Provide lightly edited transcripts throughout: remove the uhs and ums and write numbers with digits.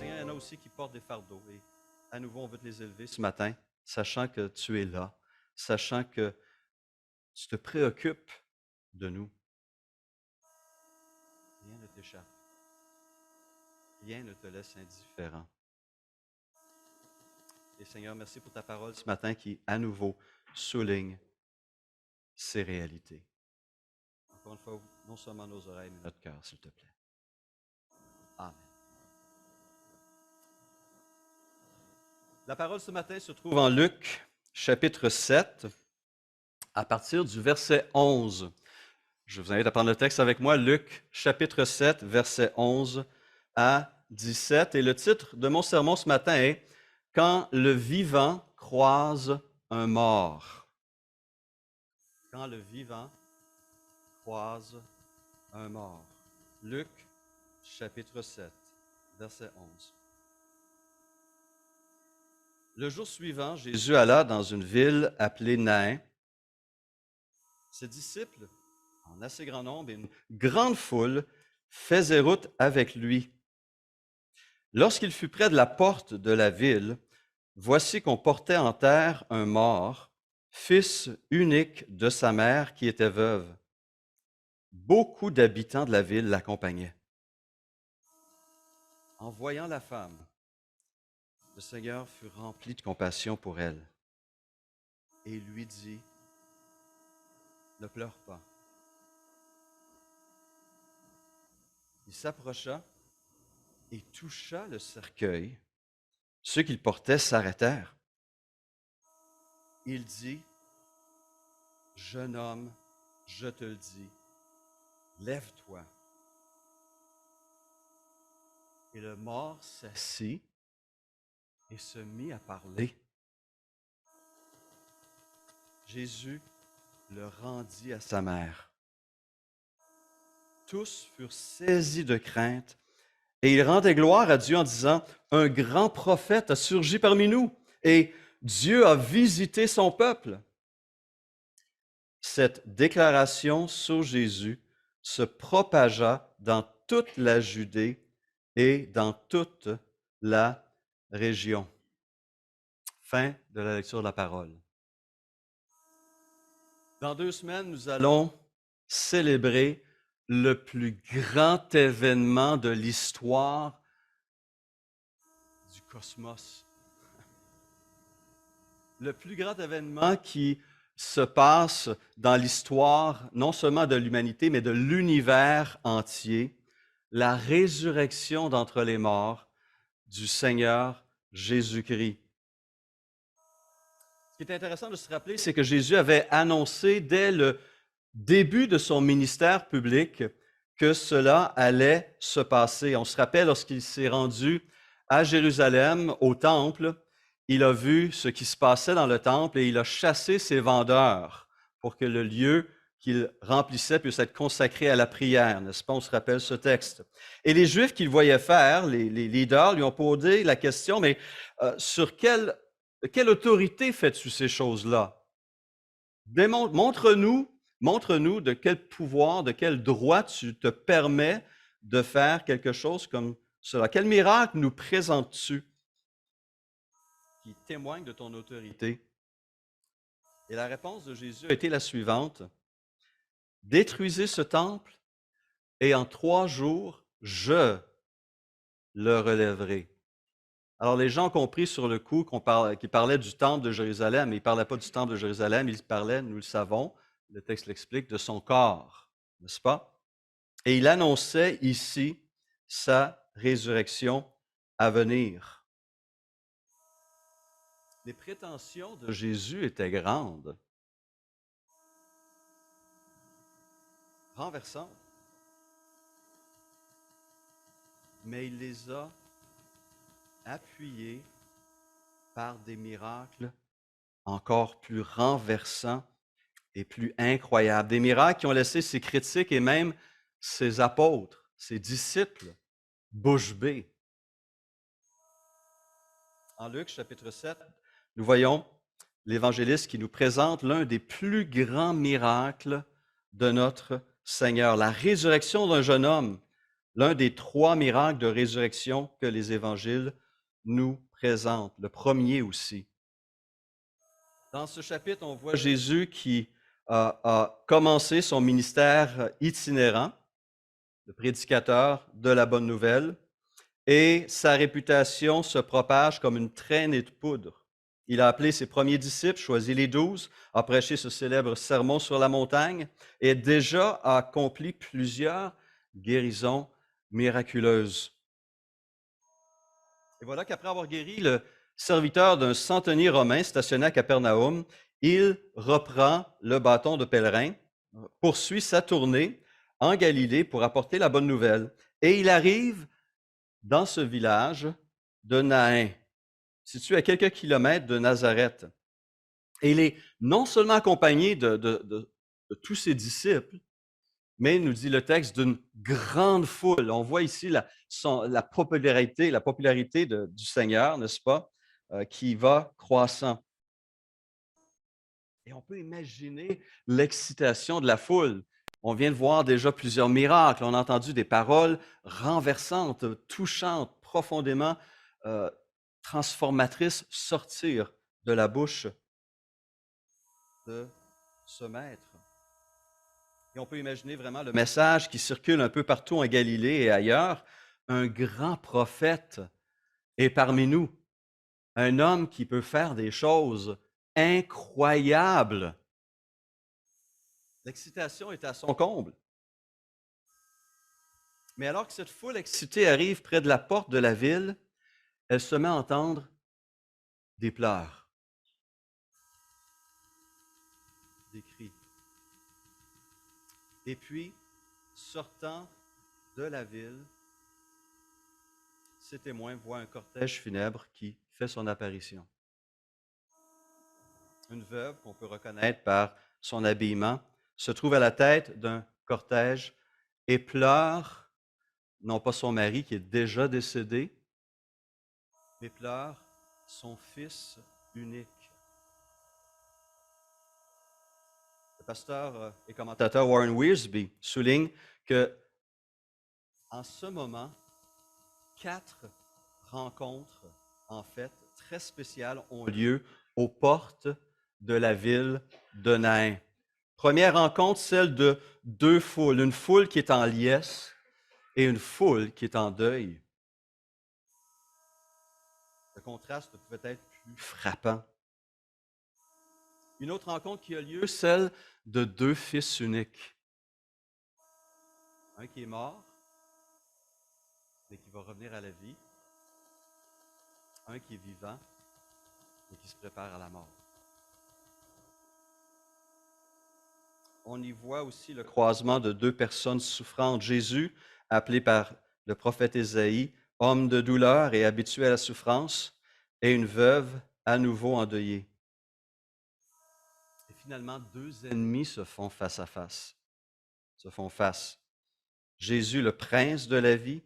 Seigneur, il y en a aussi qui portent des fardeaux. Et à nouveau, on veut te les élever ce matin, sachant que tu es là, sachant que tu te préoccupes de nous. Rien ne t'échappe. Rien ne te laisse indifférent. Et Seigneur, merci pour ta parole ce matin qui, à nouveau, souligne ces réalités. Encore une fois, non seulement nos oreilles, mais notre cœur, s'il te plaît. Amen. La parole ce matin se trouve en Luc, chapitre 7, à partir du verset 11. Je vous invite à prendre le texte avec moi, Luc, chapitre 7, verset 11 à 17. Et le titre de mon sermon ce matin est « Quand le vivant croise un mort ». Quand le vivant croise un mort. Luc, chapitre 7, verset 11. Le jour suivant, Jésus alla dans une ville appelée Nain. Ses disciples, en assez grand nombre et une grande foule, faisaient route avec lui. Lorsqu'il fut près de la porte de la ville, voici qu'on portait en terre un mort, fils unique de sa mère qui était veuve. Beaucoup d'habitants de la ville l'accompagnaient. En voyant la femme, le Seigneur fut rempli de compassion pour elle et lui dit, « Ne pleure pas. » Il s'approcha et toucha le cercueil. Ceux qu'il portait s'arrêtèrent. Il dit, « Jeune homme, je te le dis, lève-toi. » Et le mort s'assit et se mit à parler. Jésus le rendit à sa mère. Tous furent saisis de crainte et ils rendaient gloire à Dieu en disant, « Un grand prophète a surgi parmi nous et Dieu a visité son peuple. » Cette déclaration sur Jésus se propagea dans toute la Judée et dans toute la région. Fin de la lecture de la parole. Dans 2 semaines, nous allons célébrer le plus grand événement de l'histoire du cosmos. Le plus grand événement qui se passe dans l'histoire, non seulement de l'humanité, mais de l'univers entier, la résurrection d'entre les morts du Seigneur Jésus-Christ. Ce qui est intéressant de se rappeler, c'est que Jésus avait annoncé dès le début de son ministère public que cela allait se passer. On se rappelle lorsqu'il s'est rendu à Jérusalem, au temple, il a vu ce qui se passait dans le temple et il a chassé ses vendeurs pour que le lieu qu'il remplissait puisse être consacré à la prière, n'est-ce pas? On se rappelle ce texte. Et les Juifs qu'il voyait faire, les leaders, lui ont posé la question, mais sur quelle autorité fais-tu ces choses-là? Montre-nous de quel pouvoir, de quel droit tu te permets de faire quelque chose comme cela. Quel miracle nous présentes-tu qui témoigne de ton autorité? Et la réponse de Jésus a été la suivante. Détruisez ce temple et en 3 jours, je le relèverai. Alors, les gens ont compris sur le coup qu'il parlait du temple de Jérusalem, mais il ne parlait pas du temple de Jérusalem, il parlait, nous le savons, le texte l'explique, de son corps, n'est-ce pas? Et il annonçait ici sa résurrection à venir. Les prétentions de Jésus étaient grandes, renversantes, mais il les a appuyées par des miracles encore plus renversants et plus incroyables. Des miracles qui ont laissé ses critiques et même ses apôtres, ses disciples, bouche bée. En Luc, chapitre 7, nous voyons l'évangéliste qui nous présente l'un des plus grands miracles de notre Seigneur, la résurrection d'un jeune homme, l'un des 3 miracles de résurrection que les évangiles nous présentent, le premier aussi. Dans ce chapitre, on voit Jésus qui a commencé son ministère itinérant, le prédicateur de la bonne nouvelle, et sa réputation se propage comme une traînée de poudre. Il a appelé ses premiers disciples, choisi les 12, a prêché ce célèbre sermon sur la montagne et déjà a accompli plusieurs guérisons miraculeuses. Et voilà qu'après avoir guéri le serviteur d'un centenier romain stationné à Capernaum, il reprend le bâton de pèlerin, poursuit sa tournée en Galilée pour apporter la bonne nouvelle. Et il arrive dans ce village de Naïn, situé à quelques kilomètres de Nazareth. Et il est non seulement accompagné de tous ses disciples, mais, nous dit le texte, d'une grande foule. On voit ici la popularité du Seigneur, n'est-ce pas, qui va croissant. Et on peut imaginer l'excitation de la foule. On vient de voir déjà plusieurs miracles. On a entendu des paroles renversantes, touchantes, profondément euh, transformatrices sortir de la bouche de ce maître. Et on peut imaginer vraiment le message qui circule un peu partout en Galilée et ailleurs. Un grand prophète est parmi nous. Un homme qui peut faire des choses incroyables. L'excitation est à son comble. Mais alors que cette foule excitée arrive près de la porte de la ville, elle se met à entendre des pleurs, des cris. Et puis, sortant de la ville, ces témoins voient un cortège funèbre qui fait son apparition. Une veuve qu'on peut reconnaître par son habillement se trouve à la tête d'un cortège et pleure, non pas son mari qui est déjà décédé, mais pleure son fils unique. Le pasteur et commentateur Warren Wiersbe souligne que en ce moment, 4 rencontres, en fait, très spéciales ont lieu aux portes de la ville de Naïn. Première rencontre, celle de 2 foules, une foule qui est en liesse et une foule qui est en deuil. Le contraste peut être plus frappant. Une autre rencontre qui a lieu, celle de 2 fils uniques. Un qui est mort, mais qui va revenir à la vie. Un qui est vivant, mais qui se prépare à la mort. On y voit aussi le croisement de 2 personnes souffrantes. Jésus, appelé par le prophète Ésaïe, homme de douleur et habitué à la souffrance, et une veuve à nouveau endeuillée. Et finalement, 2 ennemis se font face à face, se font face. Jésus, le prince de la vie,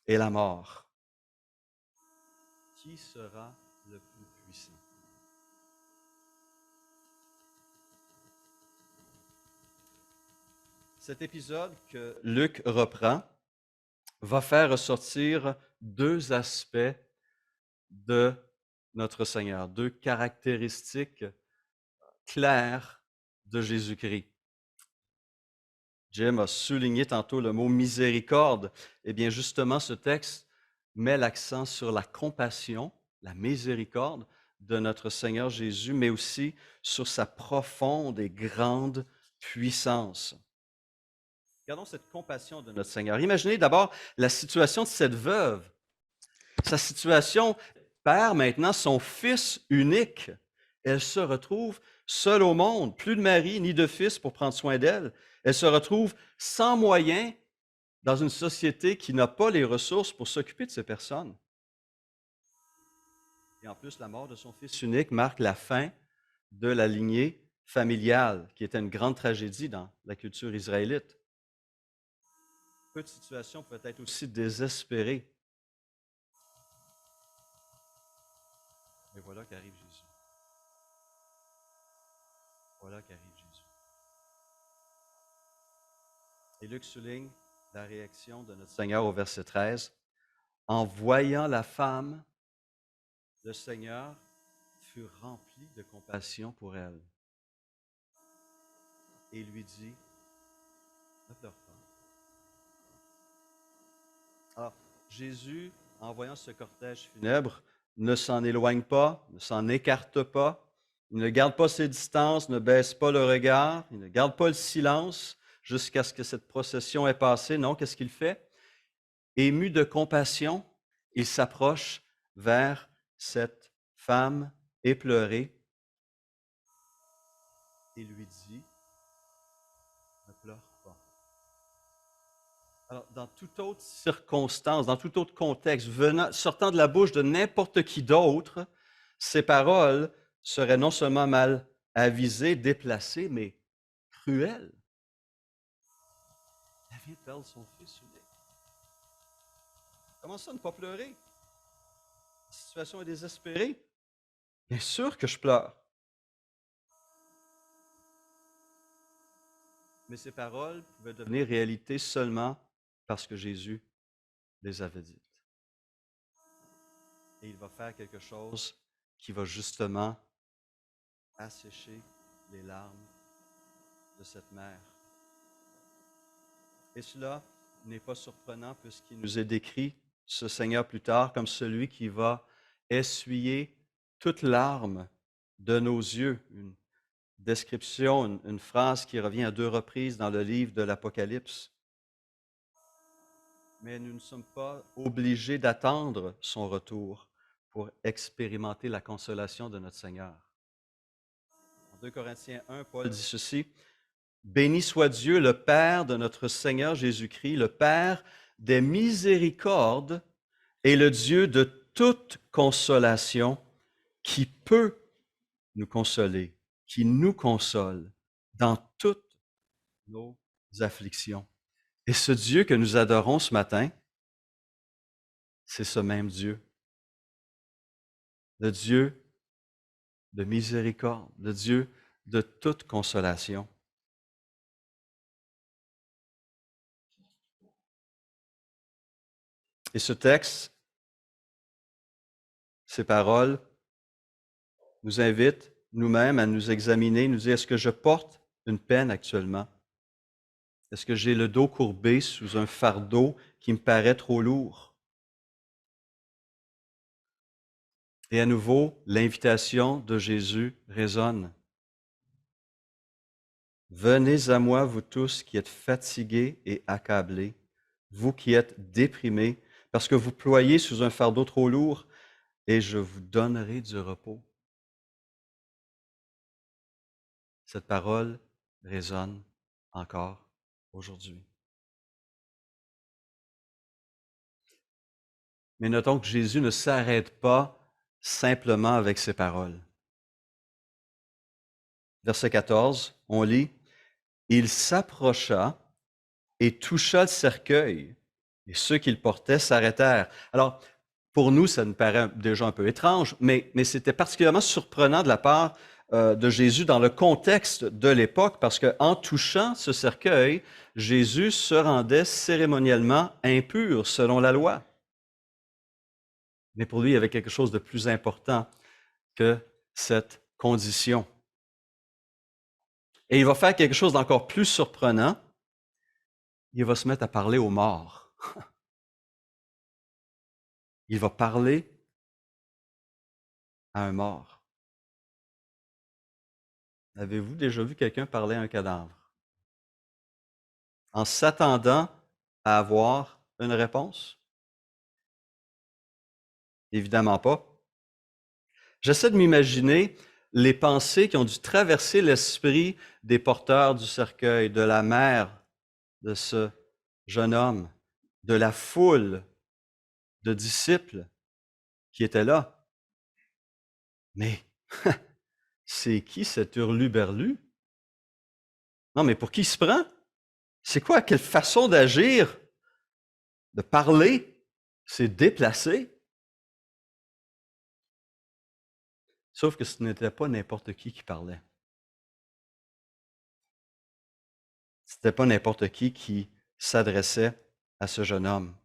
et la mort. Qui sera le plus puissant? Cet épisode que Luc reprend va faire ressortir 2 aspects de notre Seigneur, 2 caractéristiques claires de Jésus-Christ. Jim a souligné tantôt le mot miséricorde. Eh bien, justement, ce texte met l'accent sur la compassion, la miséricorde de notre Seigneur Jésus, mais aussi sur sa profonde et grande puissance. Regardons cette compassion de notre Seigneur. Imaginez d'abord la situation de cette veuve. Sa situation perd maintenant son fils unique. Elle se retrouve seule au monde, plus de mari ni de fils pour prendre soin d'elle. Elle se retrouve sans moyens dans une société qui n'a pas les ressources pour s'occuper de ces personnes. Et en plus, la mort de son fils unique marque la fin de la lignée familiale, qui était une grande tragédie dans la culture israélite. Peu de situations peuvent être aussi désespérées. Mais voilà qu'arrive Jésus. Voilà qu'arrive Jésus. Et Luc souligne la réaction de notre Seigneur au verset 13. En voyant la femme, le Seigneur fut rempli de compassion pour elle et lui dit, ne pleure pas. Alors, Jésus, en voyant ce cortège funèbre, ne s'en éloigne pas, ne s'en écarte pas, il ne garde pas ses distances, ne baisse pas le regard, il ne garde pas le silence jusqu'à ce que cette procession ait passé. Non, qu'est-ce qu'il fait? Ému de compassion, il s'approche vers cette femme éplorée et lui dit, ne pleure pas. Alors, dans toute autre circonstance, dans tout autre contexte, sortant de la bouche de n'importe qui d'autre, ces paroles seraient non seulement mal avisées, déplacées, mais cruelles. Elle vient de perdre son fils unique. Comment ça, ne pas pleurer? La situation est désespérée. Bien sûr que je pleure. Mais ces paroles pouvaient devenir réalité seulement parce que Jésus les avait dites. Et il va faire quelque chose qui va justement assécher les larmes de cette mère. Et cela n'est pas surprenant puisqu'il nous est décrit, ce Seigneur plus tard, comme celui qui va essuyer toute larme de nos yeux. Une description, une phrase qui revient à 2 reprises dans le livre de l'Apocalypse. Mais nous ne sommes pas obligés d'attendre son retour pour expérimenter la consolation de notre Seigneur. En 2 Corinthiens 1, Paul dit ceci, « Béni soit Dieu, le Père de notre Seigneur Jésus-Christ, le Père des miséricordes et le Dieu de toute consolation qui peut nous consoler, qui nous console dans toutes nos afflictions. » Et ce Dieu que nous adorons ce matin, c'est ce même Dieu. Le Dieu de miséricorde, le Dieu de toute consolation. Et ce texte, ces paroles, nous invitent nous-mêmes à nous examiner, nous dire, est-ce que je porte une peine actuellement? Est-ce que j'ai le dos courbé sous un fardeau qui me paraît trop lourd? Et à nouveau, l'invitation de Jésus résonne. Venez à moi, vous tous qui êtes fatigués et accablés, vous qui êtes déprimés, parce que vous ployez sous un fardeau trop lourd, et je vous donnerai du repos. Cette parole résonne encore aujourd'hui. Mais notons que Jésus ne s'arrête pas simplement avec ces paroles. Verset 14, on lit, « Il s'approcha et toucha le cercueil, et ceux qui le portaient s'arrêtèrent. » Alors, pour nous, ça nous paraît déjà un peu étrange, mais c'était particulièrement surprenant de la part de Jésus dans le contexte de l'époque, parce qu'en touchant ce cercueil, Jésus se rendait cérémoniellement impur selon la loi. Mais pour lui, il y avait quelque chose de plus important que cette condition. Et il va faire quelque chose d'encore plus surprenant. Il va se mettre à parler aux morts. Il va parler à un mort. Avez-vous déjà vu quelqu'un parler à un cadavre? En s'attendant à avoir une réponse? Évidemment pas. J'essaie de m'imaginer les pensées qui ont dû traverser l'esprit des porteurs du cercueil, de la mère de ce jeune homme, de la foule de disciples qui étaient là. Mais c'est qui cet hurluberlu? Non, mais pour qui il se prend? C'est quoi? Quelle façon d'agir, de parler? C'est déplacé. Sauf que ce n'était pas n'importe qui parlait. Ce n'était pas n'importe qui s'adressait à ce jeune homme.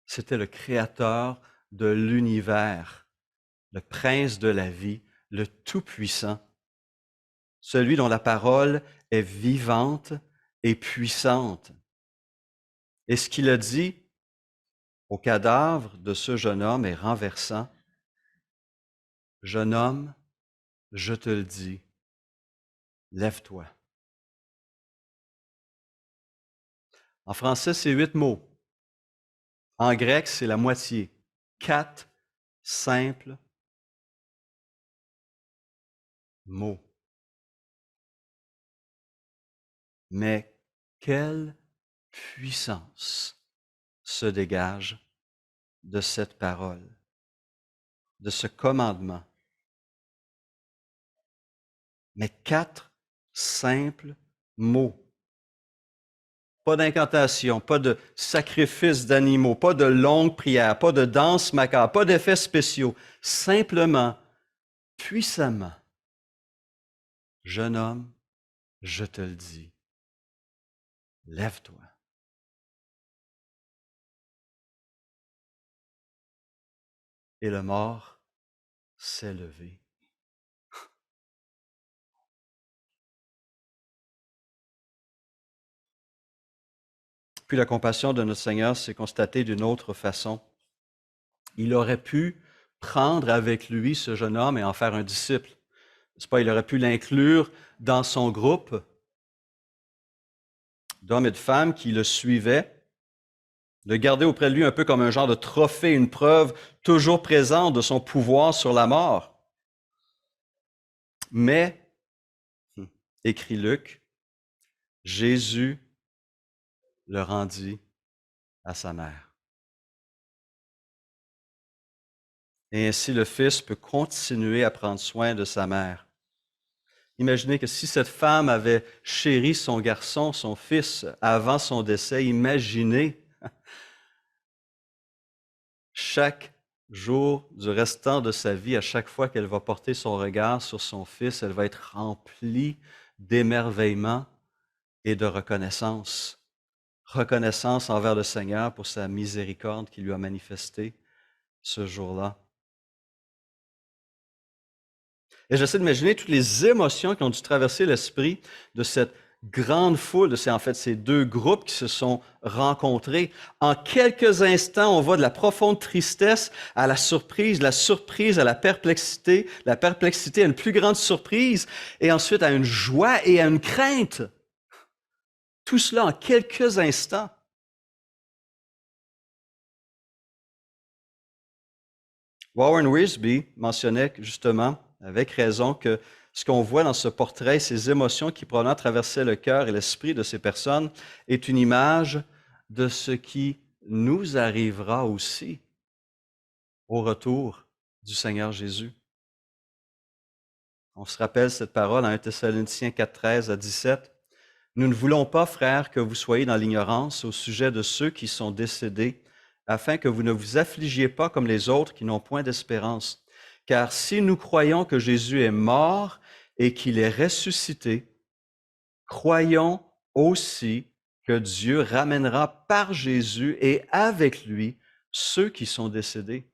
C'était le créateur de l'univers, le prince de la vie, le Tout-Puissant, celui dont la parole est vivante et puissante. Et ce qu'il a dit au cadavre de ce jeune homme est renversant. Jeune homme, je te le dis, lève-toi. En français, c'est 8 mots. En grec, c'est la moitié. 4 simples mots. Mais quelle puissance se dégage de cette parole, de ce commandement. Mais 4 simples mots. Pas d'incantation, pas de sacrifice d'animaux, pas de longues prières, pas de danse macabre, pas d'effets spéciaux. Simplement, puissamment, jeune homme, je te le dis, lève-toi. Et le mort s'est levé. Puis la compassion de notre Seigneur s'est constatée d'une autre façon. Il aurait pu prendre avec lui ce jeune homme et en faire un disciple. N'est-ce pas? Il aurait pu l'inclure dans son groupe d'hommes et de femmes qui le suivaient, le garder auprès de lui un peu comme un genre de trophée, une preuve toujours présente de son pouvoir sur la mort. Mais, écrit Luc, Jésus le rendit à sa mère. Et ainsi, le Fils peut continuer à prendre soin de sa mère. Imaginez que si cette femme avait chéri son garçon, son fils, avant son décès, imaginez chaque jour du restant de sa vie, à chaque fois qu'elle va porter son regard sur son fils, elle va être remplie d'émerveillement et de reconnaissance. Reconnaissance envers le Seigneur pour sa miséricorde qu'il lui a manifestée ce jour-là. Et j'essaie d'imaginer toutes les émotions qui ont dû traverser l'esprit de cette grande foule, de ces deux groupes qui se sont rencontrés. En quelques instants, on va de la profonde tristesse à la surprise à la perplexité à une plus grande surprise, et ensuite à une joie et à une crainte. Tout cela en quelques instants. Warren Wiersbe mentionnait justement, avec raison, que ce qu'on voit dans ce portrait, ces émotions qui probablement traversaient le cœur et l'esprit de ces personnes, est une image de ce qui nous arrivera aussi au retour du Seigneur Jésus. On se rappelle cette parole en 1 Thessaloniciens 4, 13 à 17. « Nous ne voulons pas, frères, que vous soyez dans l'ignorance au sujet de ceux qui sont décédés, afin que vous ne vous affligiez pas comme les autres qui n'ont point d'espérance. Car si nous croyons que Jésus est mort et qu'il est ressuscité, croyons aussi que Dieu ramènera par Jésus et avec lui ceux qui sont décédés.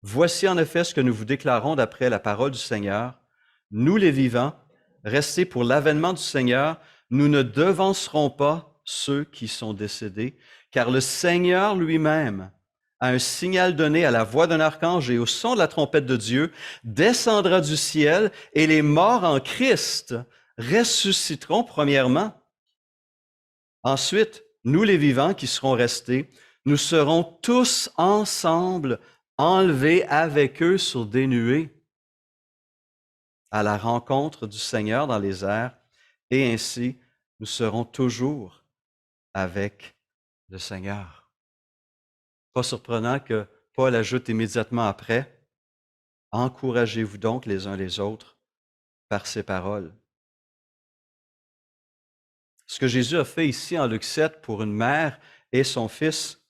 Voici en effet ce que nous vous déclarons d'après la parole du Seigneur. Nous les vivants, restés pour l'avènement du Seigneur, nous ne devancerons pas ceux qui sont décédés, car le Seigneur lui-même, à un signal donné à la voix d'un archange et au son de la trompette de Dieu, descendra du ciel et les morts en Christ ressusciteront premièrement. Ensuite, nous les vivants qui serons restés, nous serons tous ensemble enlevés avec eux sur des nuées à la rencontre du Seigneur dans les airs, et ainsi nous serons toujours avec le Seigneur. Pas surprenant que Paul ajoute immédiatement après, « Encouragez-vous donc les uns les autres par ces paroles. » Ce que Jésus a fait ici en Luc 7 pour une mère et son fils,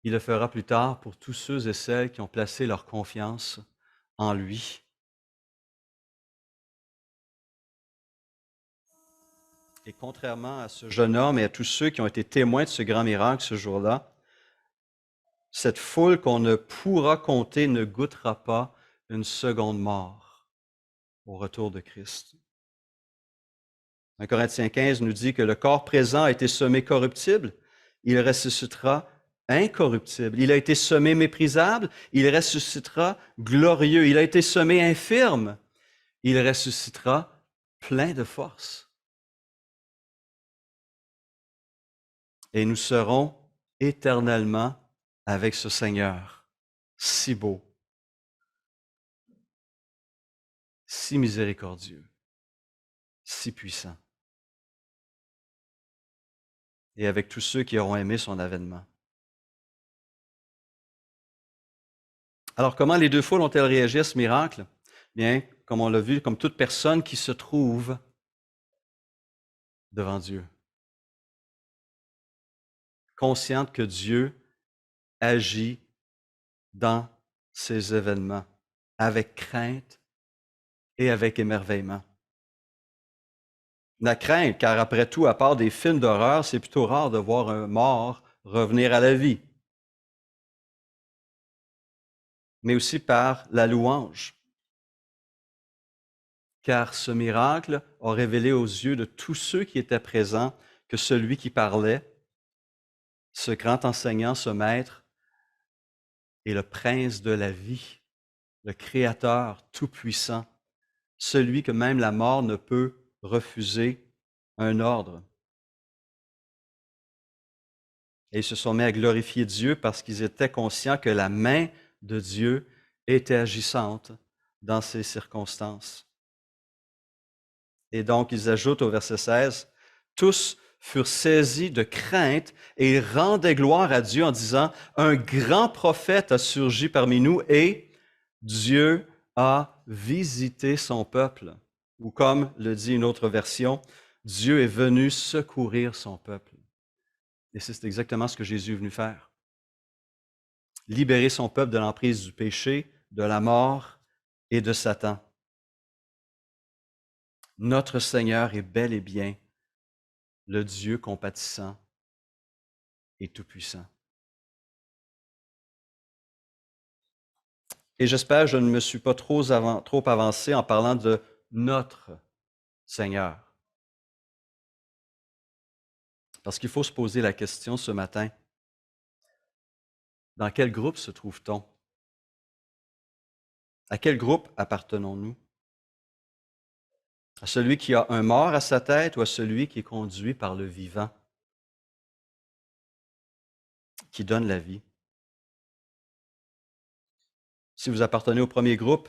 il le fera plus tard pour tous ceux et celles qui ont placé leur confiance en lui. Et contrairement à ce jeune homme et à tous ceux qui ont été témoins de ce grand miracle ce jour-là, cette foule qu'on ne pourra compter ne goûtera pas une seconde mort au retour de Christ. 1 Corinthiens 15 nous dit que le corps présent a été semé corruptible, il ressuscitera incorruptible. Il a été semé méprisable, il ressuscitera glorieux. Il a été semé infirme, il ressuscitera plein de force. Et nous serons éternellement avec ce Seigneur, si beau, si miséricordieux, si puissant, et avec tous ceux qui auront aimé son avènement. Alors, comment les deux foules ont-elles réagi à ce miracle? Bien, comme on l'a vu, comme toute personne qui se trouve devant Dieu, consciente que Dieu agit dans ces événements avec crainte et avec émerveillement. La crainte, car après tout, à part des films d'horreur, c'est plutôt rare de voir un mort revenir à la vie. Mais aussi par la louange, car ce miracle a révélé aux yeux de tous ceux qui étaient présents que celui qui parlait, ce grand enseignant, ce maître, est le prince de la vie, le Créateur tout-puissant, celui que même la mort ne peut refuser un ordre. Et ils se sont mis à glorifier Dieu parce qu'ils étaient conscients que la main de Dieu était agissante dans ces circonstances. Et donc, ils ajoutent au verset 16, « Tous furent saisis de crainte et ils rendaient gloire à Dieu en disant, « Un grand prophète a surgi parmi nous et Dieu a visité son peuple. » Ou comme le dit une autre version, « Dieu est venu secourir son peuple. » Et c'est exactement ce que Jésus est venu faire. Libérer son peuple de l'emprise du péché, de la mort et de Satan. Notre Seigneur est bel et bien le Dieu compatissant et tout-puissant. Et j'espère que je ne me suis pas trop avancé en parlant de notre Seigneur. Parce qu'il faut se poser la question ce matin, dans quel groupe se trouve-t-on? À quel groupe appartenons-nous? À celui qui a un mort à sa tête ou à celui qui est conduit par le vivant, qui donne la vie? Si vous appartenez au premier groupe,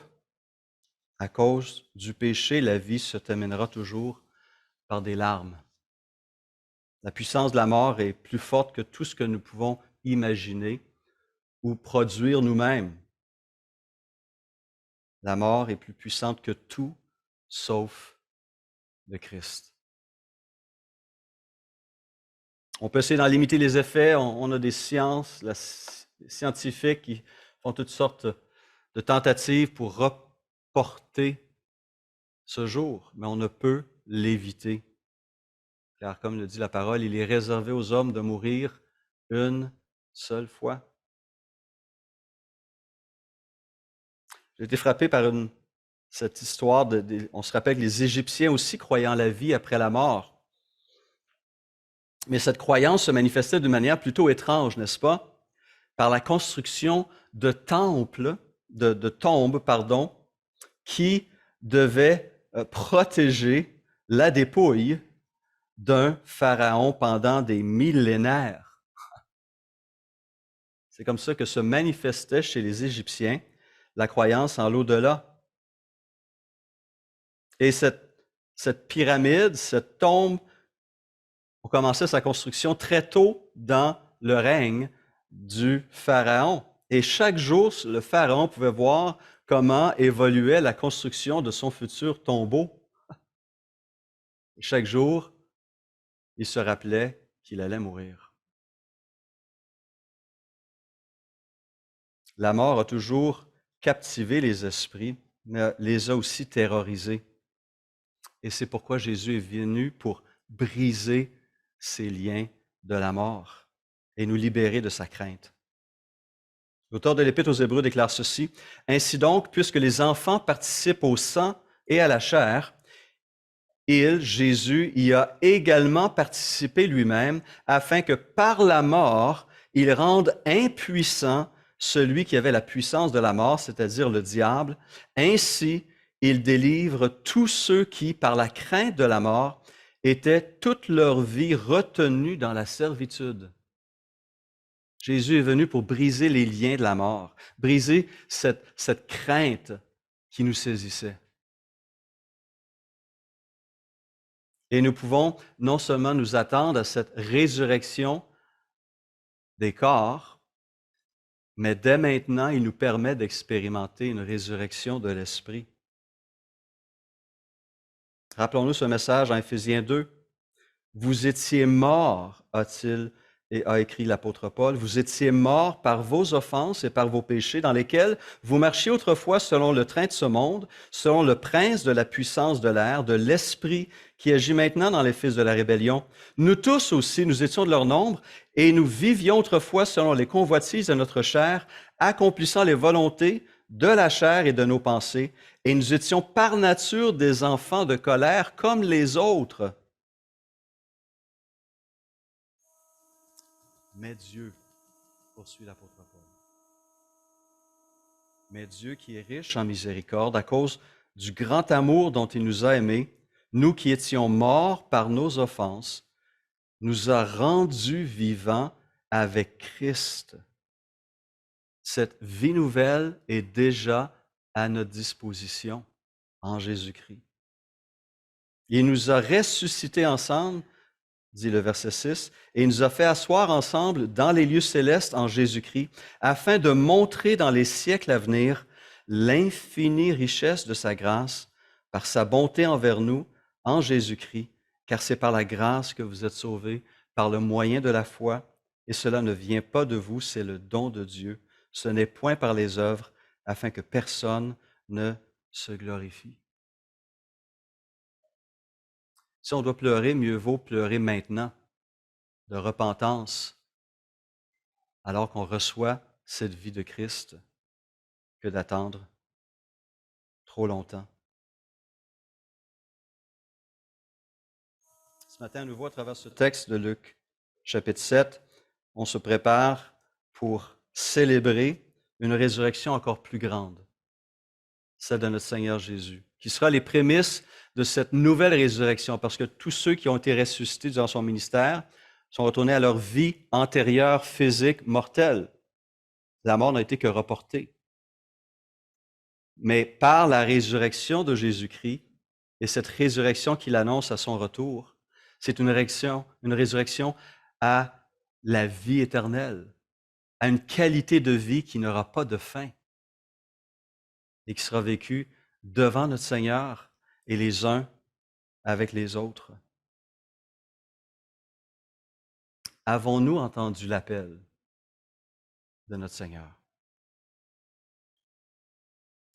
à cause du péché, la vie se terminera toujours par des larmes. La puissance de la mort est plus forte que tout ce que nous pouvons imaginer ou produire nous-mêmes. La mort est plus puissante que tout, sauf le Christ. On peut essayer d'en limiter les effets. On a des scientifiques qui font toutes sortes de tentatives pour reporter ce jour, mais on ne peut l'éviter. Car comme le dit la parole, il est réservé aux hommes de mourir une seule fois. J'ai été frappé par cette histoire on se rappelle que les Égyptiens aussi croyaient en la vie après la mort. Mais cette croyance se manifestait d'une manière plutôt étrange, n'est-ce pas? Par la construction de temples, de tombes, qui devaient protéger la dépouille d'un pharaon pendant des millénaires. C'est comme ça que se manifestait chez les Égyptiens la croyance en l'au-delà. Et cette pyramide, cette tombe, on commençait sa construction très tôt dans le règne du pharaon. Et chaque jour, le pharaon pouvait voir comment évoluait la construction de son futur tombeau. Et chaque jour, il se rappelait qu'il allait mourir. La mort a toujours captivé les esprits, mais les a aussi terrorisés. Et c'est pourquoi Jésus est venu pour briser ces liens de la mort et nous libérer de sa crainte. L'auteur de l'Épître aux Hébreux déclare ceci: « Ainsi donc, puisque les enfants participent au sang et à la chair, il, Jésus, y a également participé lui-même, afin que par la mort, il rende impuissant celui qui avait la puissance de la mort, c'est-à-dire le diable. Ainsi, il délivre tous ceux qui, par la crainte de la mort, étaient toute leur vie retenus dans la servitude. » Jésus est venu pour briser les liens de la mort, briser cette crainte qui nous saisissait. Et nous pouvons non seulement nous attendre à cette résurrection des corps, mais dès maintenant, il nous permet d'expérimenter une résurrection de l'esprit. Rappelons-nous ce message en Éphésiens 2. « Vous étiez morts, a écrit l'apôtre Paul, vous étiez morts par vos offenses et par vos péchés, dans lesquels vous marchiez autrefois selon le train de ce monde, selon le prince de la puissance de l'air, de l'esprit qui agit maintenant dans les fils de la rébellion. Nous tous aussi, nous étions de leur nombre, et nous vivions autrefois selon les convoitises de notre chair, accomplissant les volontés de la chair et de nos pensées, et nous étions par nature des enfants de colère comme les autres. Mais Dieu, poursuit l'apôtre Paul, mais Dieu qui est riche en miséricorde, à cause du grand amour dont il nous a aimés, nous qui étions morts par nos offenses, nous a rendus vivants avec Christ. Cette vie nouvelle est déjà à notre disposition en Jésus-Christ. Il nous a ressuscités ensemble, dit le verset 6, et il nous a fait asseoir ensemble dans les lieux célestes en Jésus-Christ, afin de montrer dans les siècles à venir l'infinie richesse de sa grâce par sa bonté envers nous en Jésus-Christ, car c'est par la grâce que vous êtes sauvés, par le moyen de la foi, et cela ne vient pas de vous, c'est le don de Dieu. Ce n'est point par les œuvres, afin que personne ne se glorifie. Si on doit pleurer, mieux vaut pleurer maintenant, de repentance, alors qu'on reçoit cette vie de Christ, que d'attendre trop longtemps. Ce matin, à nouveau, à travers ce texte de Luc, chapitre 7, on se prépare pour célébrer une résurrection encore plus grande, celle de notre Seigneur Jésus, qui sera les prémices de cette nouvelle résurrection, parce que tous ceux qui ont été ressuscités durant son ministère sont retournés à leur vie antérieure, physique, mortelle. La mort n'a été que reportée. Mais par la résurrection de Jésus-Christ et cette résurrection qu'il annonce à son retour, c'est une résurrection à la vie éternelle, à une qualité de vie qui n'aura pas de fin et qui sera vécue devant notre Seigneur et les uns avec les autres. Avons-nous entendu l'appel de notre Seigneur?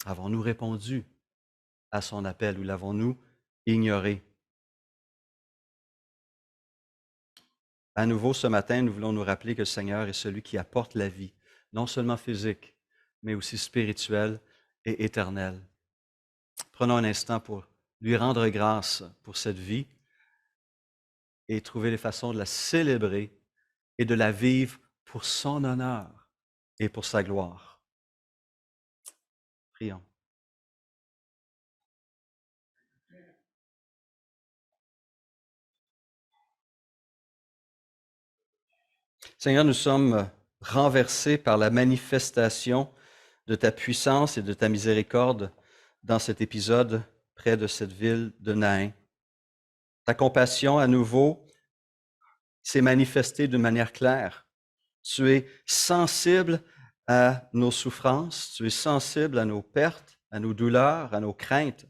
Avons-nous répondu à son appel ou l'avons-nous ignoré? À nouveau, ce matin, nous voulons nous rappeler que le Seigneur est celui qui apporte la vie, non seulement physique, mais aussi spirituelle et éternelle. Prenons un instant pour lui rendre grâce pour cette vie et trouver les façons de la célébrer et de la vivre pour son honneur et pour sa gloire. Prions. Seigneur, nous sommes renversés par la manifestation de ta puissance et de ta miséricorde dans cet épisode près de cette ville de Naïn. Ta compassion, à nouveau, s'est manifestée d'une manière claire. Tu es sensible à nos souffrances, tu es sensible à nos pertes, à nos douleurs, à nos craintes.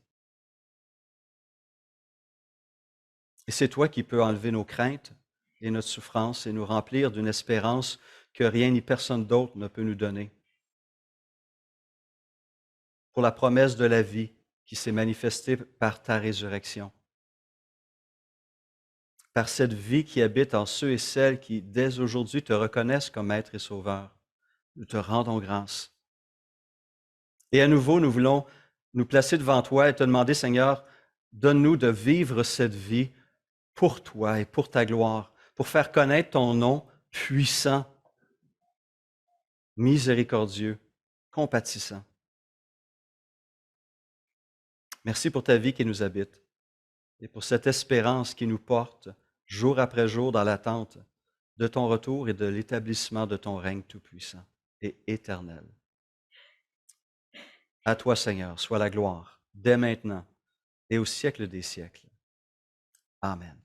Et c'est toi qui peux enlever nos craintes et notre souffrance et nous remplir d'une espérance que rien ni personne d'autre ne peut nous donner. Pour la promesse de la vie qui s'est manifestée par ta résurrection. par cette vie qui habite en ceux et celles qui, dès aujourd'hui, te reconnaissent comme Maître et Sauveur. Nous te rendons grâce. Et à nouveau, nous voulons nous placer devant toi et te demander, Seigneur, donne-nous de vivre cette vie pour toi et pour ta gloire, pour faire connaître ton nom puissant, miséricordieux, compatissant. Merci pour ta vie qui nous habite et pour cette espérance qui nous porte jour après jour dans l'attente de ton retour et de l'établissement de ton règne tout-puissant et éternel. À toi, Seigneur, soit la gloire, dès maintenant et au siècle des siècles. Amen.